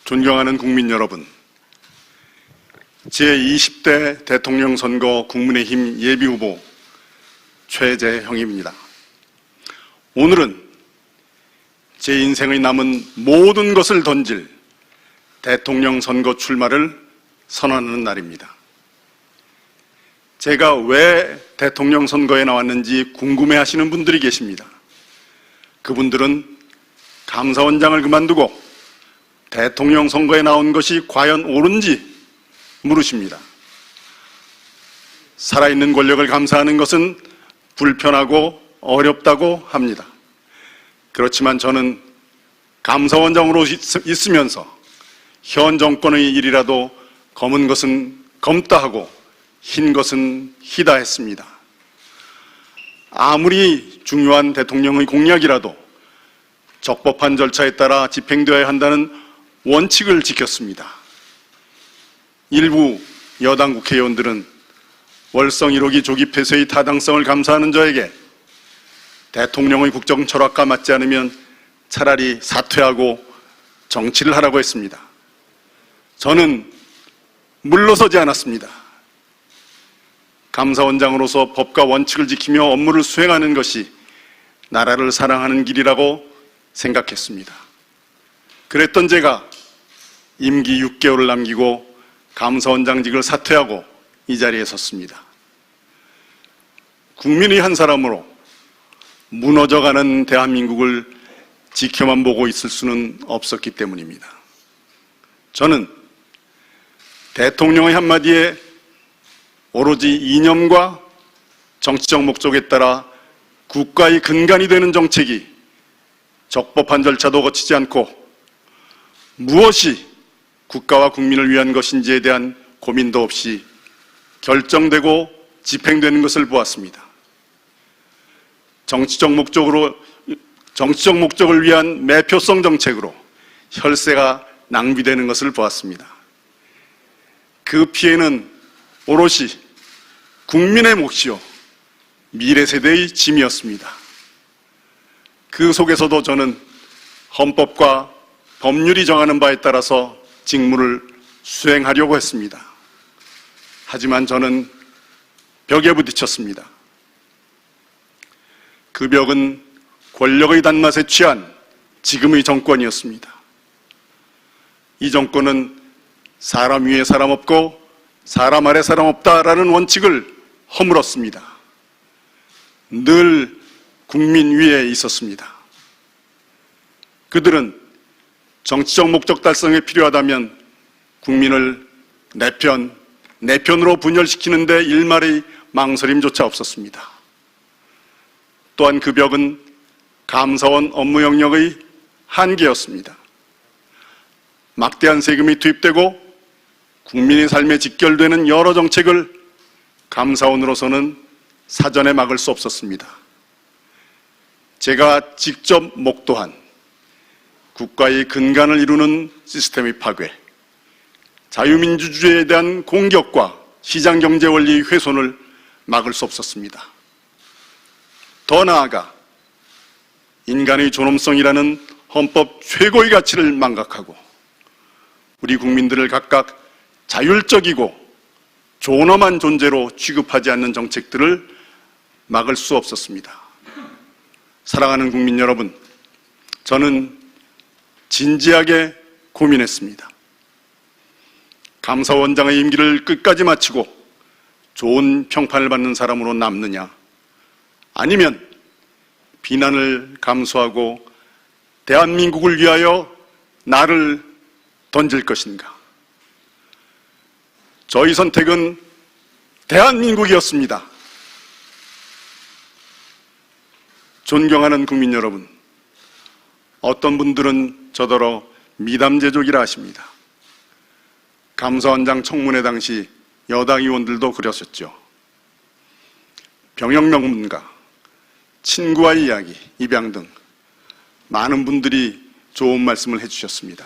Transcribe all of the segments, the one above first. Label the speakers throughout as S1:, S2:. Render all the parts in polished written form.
S1: 존경하는 국민 여러분, 제20대 대통령 선거 국민의힘 예비후보 최재형입니다. 오늘은 제 인생의 남은 모든 것을 던질 대통령 선거 출마를 선언하는 날입니다. 제가 왜 대통령 선거에 나왔는지 궁금해하시는 분들이 계십니다. 그분들은 감사원장을 그만두고 대통령 선거에 나온 것이 과연 옳은지 물으십니다. 살아있는 권력을 감사하는 것은 불편하고 어렵다고 합니다. 그렇지만 저는 감사원장으로 있으면서 현 정권의 일이라도 검은 것은 검다 하고 흰 것은 희다 했습니다. 아무리 중요한 대통령의 공약이라도 적법한 절차에 따라 집행되어야 한다는 원칙을 지켰습니다. 일부 여당 국회의원들은 월성 1호기 조기 폐쇄의 타당성을 감사하는 저에게 대통령의 국정 철학과 맞지 않으면 차라리 사퇴하고 정치를 하라고 했습니다. 저는 물러서지 않았습니다. 감사원장으로서 법과 원칙을 지키며 업무를 수행하는 것이 나라를 사랑하는 길이라고 생각했습니다. 그랬던 제가 임기 6개월을 남기고 감사원장직을 사퇴하고 이 자리에 섰습니다. 국민의 한 사람으로 무너져가는 대한민국을 지켜만 보고 있을 수는 없었기 때문입니다. 저는 대통령의 한마디에 오로지 이념과 정치적 목적에 따라 국가의 근간이 되는 정책이 적법한 절차도 거치지 않고 무엇이 국가와 국민을 위한 것인지에 대한 고민도 없이 결정되고 집행되는 것을 보았습니다. 정치적 목적을 위한 매표성 정책으로 혈세가 낭비되는 것을 보았습니다. 그 피해는 오롯이 국민의 몫이요 미래 세대의 짐이었습니다. 그 속에서도 저는 헌법과 법률이 정하는 바에 따라서 직무를 수행하려고 했습니다. 하지만 저는 벽에 부딪혔습니다. 그 벽은 권력의 단맛에 취한 지금의 정권이었습니다. 이 정권은 사람 위에 사람 없고 사람 아래 사람 없다라는 원칙을 허물었습니다. 늘 국민 위에 있었습니다. 그들은 정치적 목적 달성에 필요하다면 국민을 내 편으로 분열시키는 데 일말의 망설임조차 없었습니다. 또한 그 벽은 감사원 업무 영역의 한계였습니다. 막대한 세금이 투입되고 국민의 삶에 직결되는 여러 정책을 감사원으로서는 사전에 막을 수 없었습니다. 제가 직접 목도한 국가의 근간을 이루는 시스템의 파괴, 자유민주주의에 대한 공격과 시장경제 원리의 훼손을 막을 수 없었습니다. 더 나아가 인간의 존엄성이라는 헌법 최고의 가치를 망각하고 우리 국민들을 각각 자율적이고 존엄한 존재로 취급하지 않는 정책들을 막을 수 없었습니다. 사랑하는 국민 여러분, 저는 진지하게 고민했습니다. 감사원장의 임기를 끝까지 마치고 좋은 평판을 받는 사람으로 남느냐, 아니면 비난을 감수하고 대한민국을 위하여 나를 던질 것인가. 저희 선택은 대한민국이었습니다. 존경하는 국민 여러분, 어떤 분들은 저더러 미담제족이라 하십니다. 감사원장 청문회 당시 여당 의원들도 그러셨죠. 병역명문가, 친구와의 이야기, 입양 등 많은 분들이 좋은 말씀을 해주셨습니다.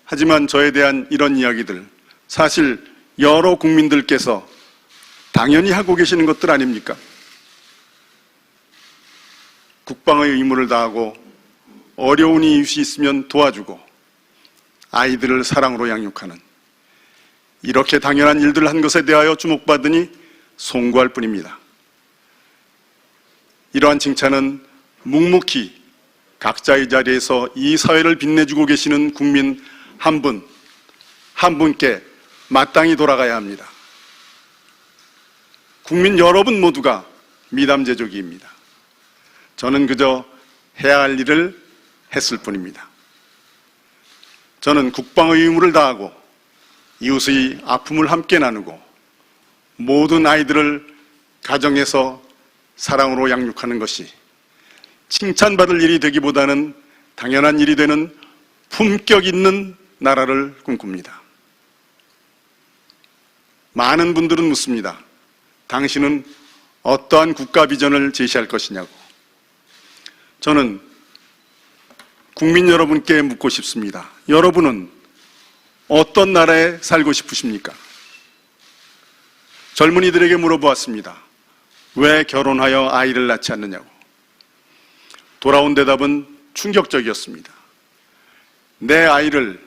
S1: 하지만 저에 대한 이런 이야기들, 사실 여러 국민들께서 당연히 하고 계시는 것들 아닙니까? 국방의 의무를 다하고 어려운 이웃이 있으면 도와주고 아이들을 사랑으로 양육하는 이렇게 당연한 일들을 한 것에 대하여 주목받으니 송구할 뿐입니다. 이러한 칭찬은 묵묵히 각자의 자리에서 이 사회를 빛내주고 계시는 국민 한 분, 한 분께 마땅히 돌아가야 합니다. 국민 여러분 모두가 미담제조기입니다. 저는 그저 해야 할 일을 했을 뿐입니다. 저는 국방의 의무를 다하고 이웃의 아픔을 함께 나누고 모든 아이들을 가정에서 사랑으로 양육하는 것이 칭찬받을 일이 되기보다는 당연한 일이 되는 품격 있는 나라를 꿈꿉니다. 많은 분들은 묻습니다. 당신은 어떠한 국가 비전을 제시할 것이냐고. 저는 국민 여러분께 묻고 싶습니다. 여러분은 어떤 나라에 살고 싶으십니까? 젊은이들에게 물어보았습니다. 왜 결혼하여 아이를 낳지 않느냐고. 돌아온 대답은 충격적이었습니다. 내 아이를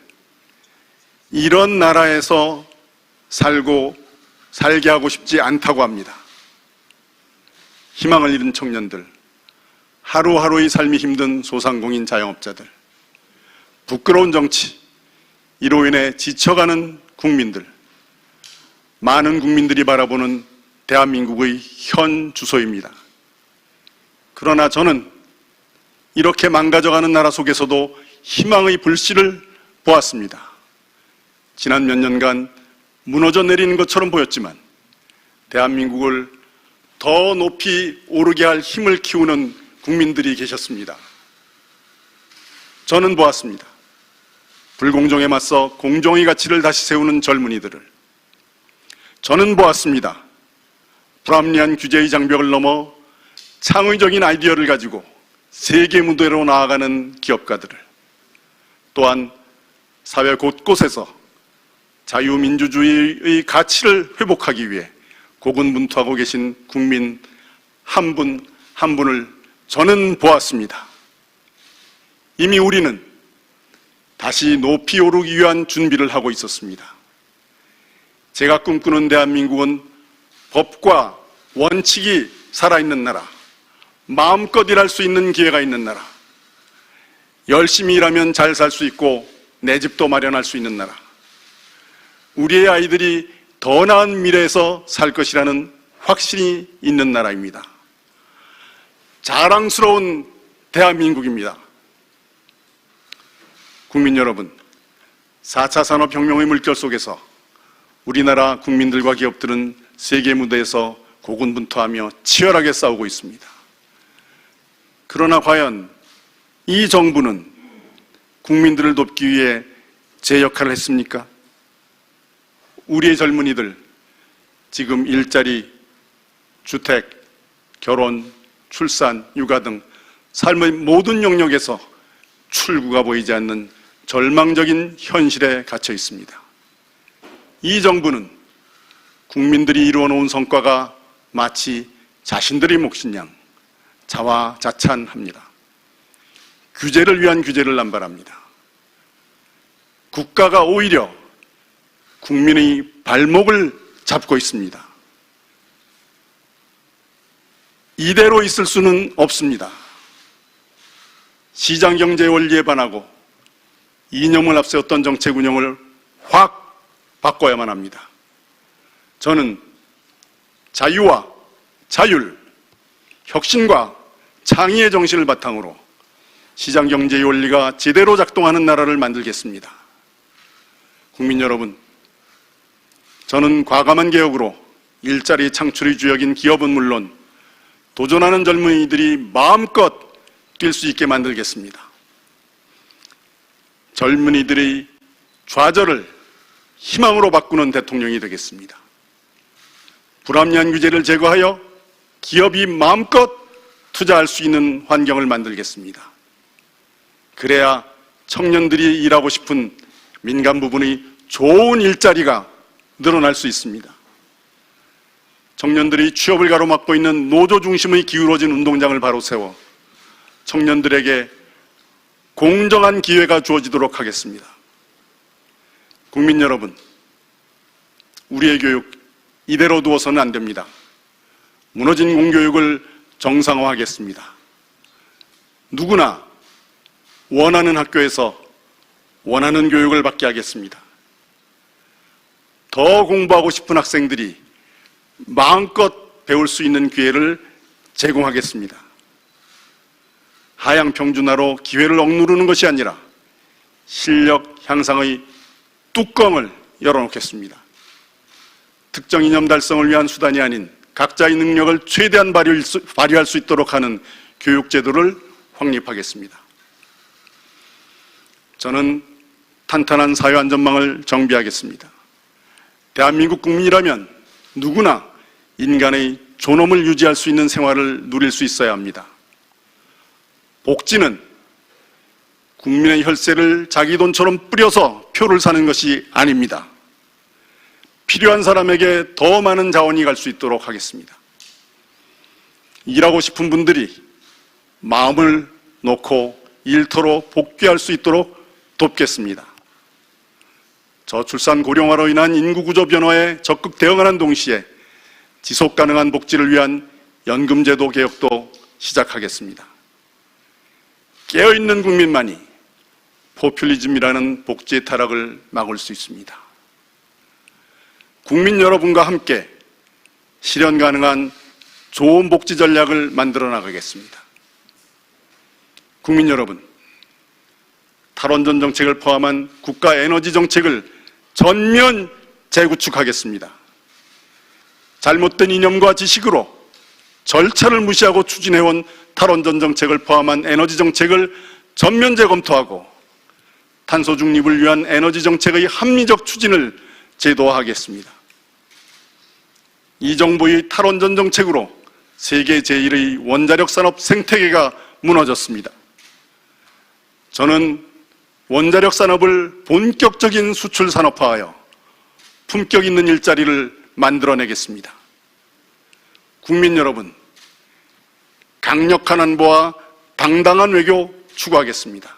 S1: 이런 나라에서 살게 하고 싶지 않다고 합니다. 희망을 잃은 청년들, 하루하루의 삶이 힘든 소상공인 자영업자들, 부끄러운 정치, 이로 인해 지쳐가는 국민들, 많은 국민들이 바라보는 대한민국의 현 주소입니다. 그러나 저는 이렇게 망가져가는 나라 속에서도 희망의 불씨를 보았습니다. 지난 몇 년간 무너져 내리는 것처럼 보였지만 대한민국을 더 높이 오르게 할 힘을 키우는 국민들이 계셨습니다. 저는 보았습니다. 불공정에 맞서 공정의 가치를 다시 세우는 젊은이들을. 저는 보았습니다. 불합리한 규제의 장벽을 넘어 창의적인 아이디어를 가지고 세계 무대로 나아가는 기업가들을. 또한 사회 곳곳에서 자유민주주의의 가치를 회복하기 위해 고군분투하고 계신 국민 한 분 한 분을 저는 보았습니다. 이미 우리는 다시 높이 오르기 위한 준비를 하고 있었습니다. 제가 꿈꾸는 대한민국은 법과 원칙이 살아있는 나라, 마음껏 일할 수 있는 기회가 있는 나라, 열심히 일하면 잘 살 수 있고 내 집도 마련할 수 있는 나라, 우리의 아이들이 더 나은 미래에서 살 것이라는 확신이 있는 나라입니다. 자랑스러운 대한민국입니다. 국민 여러분, 4차 산업혁명의 물결 속에서 우리나라 국민들과 기업들은 세계 무대에서 고군분투하며 치열하게 싸우고 있습니다. 그러나 과연 이 정부는 국민들을 돕기 위해 제 역할을 했습니까? 우리의 젊은이들 지금 일자리, 주택, 결혼, 출산, 육아 등 삶의 모든 영역에서 출구가 보이지 않는 절망적인 현실에 갇혀 있습니다. 이 정부는 국민들이 이루어놓은 성과가 마치 자신들의 몫인 양 자화자찬합니다. 규제를 위한 규제를 남발합니다. 국가가 오히려 국민의 발목을 잡고 있습니다. 이대로 있을 수는 없습니다. 시장경제 원리에 반하고 이념을 앞세웠던 정책 운영을 확 바꿔야만 합니다. 저는 자유와 자율, 혁신과 창의의 정신을 바탕으로 시장경제의 원리가 제대로 작동하는 나라를 만들겠습니다. 국민 여러분, 저는 과감한 개혁으로 일자리 창출의 주역인 기업은 물론 도전하는 젊은이들이 마음껏 뛸 수 있게 만들겠습니다. 젊은이들의 좌절을 희망으로 바꾸는 대통령이 되겠습니다. 불합리한 규제를 제거하여 기업이 마음껏 투자할 수 있는 환경을 만들겠습니다. 그래야 청년들이 일하고 싶은 민간 부분의 좋은 일자리가 늘어날 수 있습니다. 청년들이 취업을 가로막고 있는 노조 중심의 기울어진 운동장을 바로 세워 청년들에게 공정한 기회가 주어지도록 하겠습니다. 국민 여러분, 우리의 교육 이대로 두어서는 안 됩니다. 무너진 공교육을 정상화하겠습니다. 누구나 원하는 학교에서 원하는 교육을 받게 하겠습니다. 더 공부하고 싶은 학생들이 마음껏 배울 수 있는 기회를 제공하겠습니다. 하향 평준화로 기회를 억누르는 것이 아니라 실력 향상의 뚜껑을 열어놓겠습니다. 특정 이념 달성을 위한 수단이 아닌 각자의 능력을 최대한 발휘할 수 있도록 하는 교육제도를 확립하겠습니다. 저는 탄탄한 사회안전망을 정비하겠습니다. 대한민국 국민이라면 누구나 인간의 존엄을 유지할 수 있는 생활을 누릴 수 있어야 합니다. 복지는 국민의 혈세를 자기 돈처럼 뿌려서 표를 사는 것이 아닙니다. 필요한 사람에게 더 많은 자원이 갈 수 있도록 하겠습니다. 일하고 싶은 분들이 마음을 놓고 일터로 복귀할 수 있도록 돕겠습니다. 저출산 고령화로 인한 인구구조 변화에 적극 대응하는 동시에 지속가능한 복지를 위한 연금제도 개혁도 시작하겠습니다. 깨어있는 국민만이 포퓰리즘이라는 복지의 타락을 막을 수 있습니다. 국민 여러분과 함께 실현 가능한 좋은 복지 전략을 만들어 나가겠습니다. 국민 여러분, 탈원전 정책을 포함한 국가 에너지 정책을 전면 재구축하겠습니다. 잘못된 이념과 지식으로 절차를 무시하고 추진해온 탈원전 정책을 포함한 에너지 정책을 전면 재검토하고 탄소 중립을 위한 에너지 정책의 합리적 추진을 제도화하겠습니다. 이 정부의 탈원전 정책으로 세계 제1의 원자력 산업 생태계가 무너졌습니다. 저는 원자력 산업을 본격적인 수출 산업화하여 품격 있는 일자리를 만들어내겠습니다. 국민 여러분, 강력한 안보와 당당한 외교 추구하겠습니다.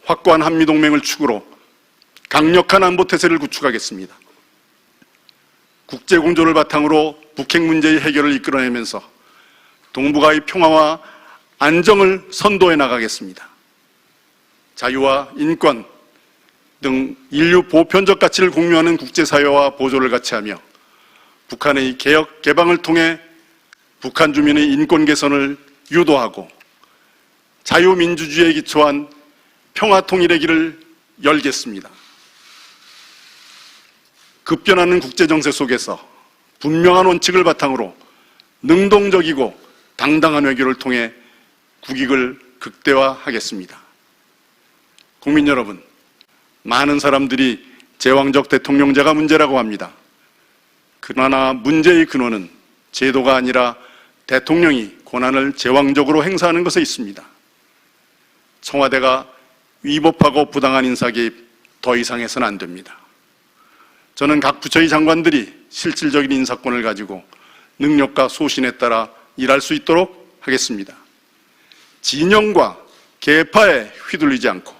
S1: 확고한 한미동맹을 축으로 강력한 안보태세를 구축하겠습니다. 국제공조를 바탕으로 북핵 문제의 해결을 이끌어내면서 동북아의 평화와 안정을 선도해 나가겠습니다. 자유와 인권 등 인류 보편적 가치를 공유하는 국제사회와 보조를 같이 하며 북한의 개혁, 개방을 통해 북한 주민의 인권 개선을 유도하고 자유민주주의에 기초한 평화통일의 길을 열겠습니다. 급변하는 국제정세 속에서 분명한 원칙을 바탕으로 능동적이고 당당한 외교를 통해 국익을 극대화하겠습니다. 국민 여러분, 많은 사람들이 제왕적 대통령제가 문제라고 합니다. 그러나 문제의 근원은 제도가 아니라 대통령이 권한을 제왕적으로 행사하는 것에 있습니다. 청와대가 위법하고 부당한 인사 개입 더 이상 해서는 안 됩니다. 저는 각 부처의 장관들이 실질적인 인사권을 가지고 능력과 소신에 따라 일할 수 있도록 하겠습니다. 진영과 계파에 휘둘리지 않고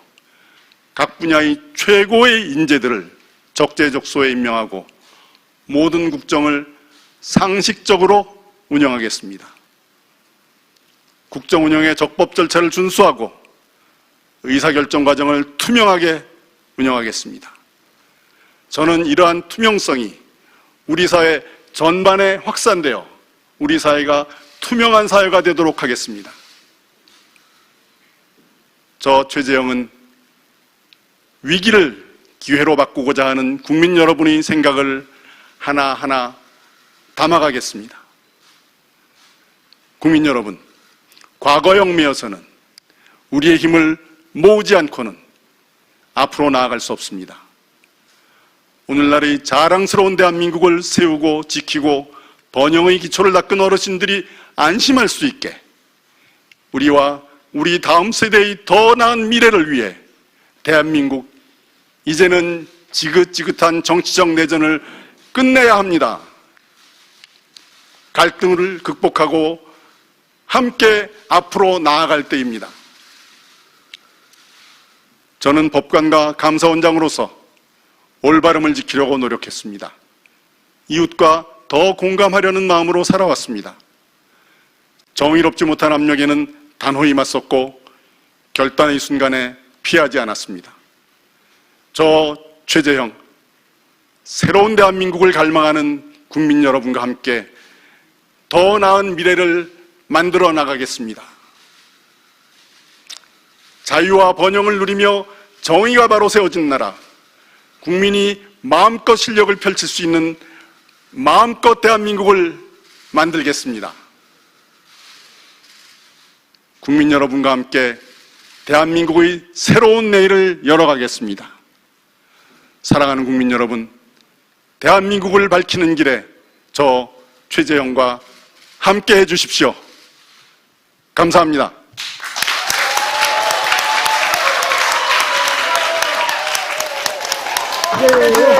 S1: 각 분야의 최고의 인재들을 적재적소에 임명하고 모든 국정을 상식적으로 운영하겠습니다. 국정 운영의 적법 절차를 준수하고 의사결정 과정을 투명하게 운영하겠습니다. 저는 이러한 투명성이 우리 사회 전반에 확산되어 우리 사회가 투명한 사회가 되도록 하겠습니다. 저 최재형은 위기를 기회로 바꾸고자 하는 국민 여러분의 생각을 하나하나 담아가겠습니다. 국민 여러분, 과거 혁명에서는 우리의 힘을 모으지 않고는 앞으로 나아갈 수 없습니다. 오늘날의 자랑스러운 대한민국을 세우고 지키고 번영의 기초를 닦은 어르신들이 안심할 수 있게 우리와 우리 다음 세대의 더 나은 미래를 위해 대한민국, 이제는 지긋지긋한 정치적 내전을 끝내야 합니다. 갈등을 극복하고 함께 앞으로 나아갈 때입니다. 저는 법관과 감사원장으로서 올바름을 지키려고 노력했습니다. 이웃과 더 공감하려는 마음으로 살아왔습니다. 정의롭지 못한 압력에는 단호히 맞섰고 결단의 순간에 피하지 않았습니다. 저 최재형, 새로운 대한민국을 갈망하는 국민 여러분과 함께 더 나은 미래를 만들어 나가겠습니다. 자유와 번영을 누리며 정의가 바로 세워진 나라, 국민이 마음껏 실력을 펼칠 수 있는 마음껏 대한민국을 만들겠습니다. 국민 여러분과 함께 대한민국의 새로운 내일을 열어가겠습니다. 사랑하는 국민 여러분, 대한민국을 밝히는 길에 저 최재형과 함께 해주십시오. 감사합니다.
S2: 네.